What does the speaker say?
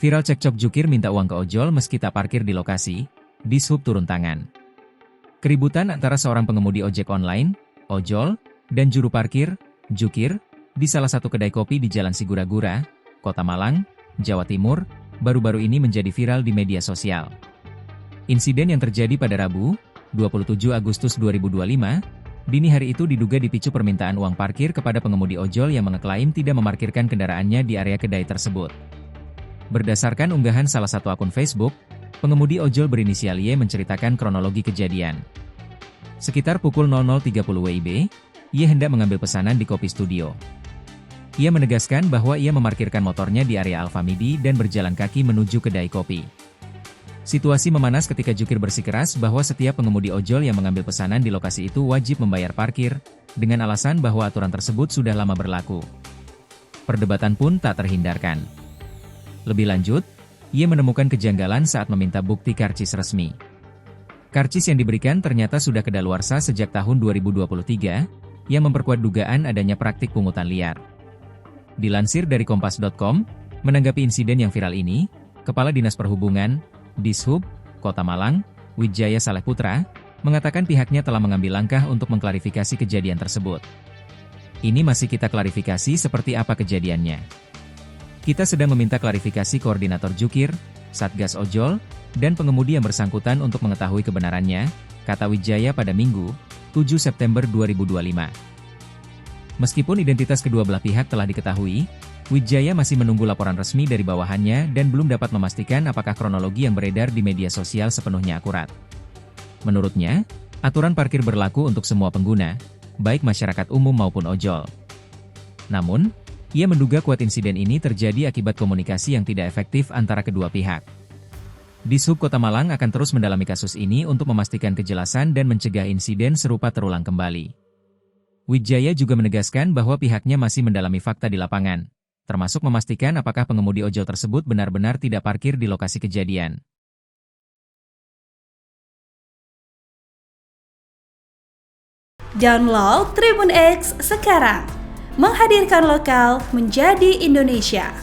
Viral cekcok jukir minta uang ke ojol meski tak parkir di lokasi, Dishub turun tangan. Keributan antara seorang pengemudi ojek online, ojol, dan juru parkir, jukir, di salah satu kedai kopi di Jalan Sigura-gura, Kota Malang, Jawa Timur, baru-baru ini menjadi viral di media sosial. Insiden yang terjadi pada Rabu, 27 Agustus 2025, dini hari itu diduga dipicu permintaan uang parkir kepada pengemudi ojol yang mengeklaim tidak memarkirkan kendaraannya di area kedai tersebut. Berdasarkan unggahan salah satu akun Facebook, pengemudi ojol berinisial Y menceritakan kronologi kejadian. Sekitar pukul 00.30 WIB, Y hendak mengambil pesanan di Kopi Studio. Ia menegaskan bahwa ia memarkirkan motornya di area Alfamidi dan berjalan kaki menuju kedai kopi. Situasi memanas ketika jukir bersikeras bahwa setiap pengemudi ojol yang mengambil pesanan di lokasi itu wajib membayar parkir, dengan alasan bahwa aturan tersebut sudah lama berlaku. Perdebatan pun tak terhindarkan. Lebih lanjut, ia menemukan kejanggalan saat meminta bukti karcis resmi. Karcis yang diberikan ternyata sudah kedaluarsa sejak tahun 2023, yang memperkuat dugaan adanya praktik pungutan liar. Dilansir dari Kompas.com, menanggapi insiden yang viral ini, Kepala Dinas Perhubungan, Dishub, Kota Malang, Wijaya Saleh Putra, mengatakan pihaknya telah mengambil langkah untuk mengklarifikasi kejadian tersebut. Ini masih kita klarifikasi seperti apa kejadiannya. Kita sedang meminta klarifikasi koordinator jukir, Satgas Ojol, dan pengemudi yang bersangkutan untuk mengetahui kebenarannya, kata Wijaya pada Minggu, 7 September 2025. Meskipun identitas kedua belah pihak telah diketahui, Wijaya masih menunggu laporan resmi dari bawahannya dan belum dapat memastikan apakah kronologi yang beredar di media sosial sepenuhnya akurat. Menurutnya, aturan parkir berlaku untuk semua pengguna, baik masyarakat umum maupun ojol. Namun, ia menduga kuat insiden ini terjadi akibat komunikasi yang tidak efektif antara kedua pihak. Dishub Kota Malang akan terus mendalami kasus ini untuk memastikan kejelasan dan mencegah insiden serupa terulang kembali. Wijaya juga menegaskan bahwa pihaknya masih mendalami fakta di lapangan, termasuk memastikan apakah pengemudi ojol tersebut benar-benar tidak parkir di lokasi kejadian. Download Tribun X sekarang, menghadirkan lokal menjadi Indonesia.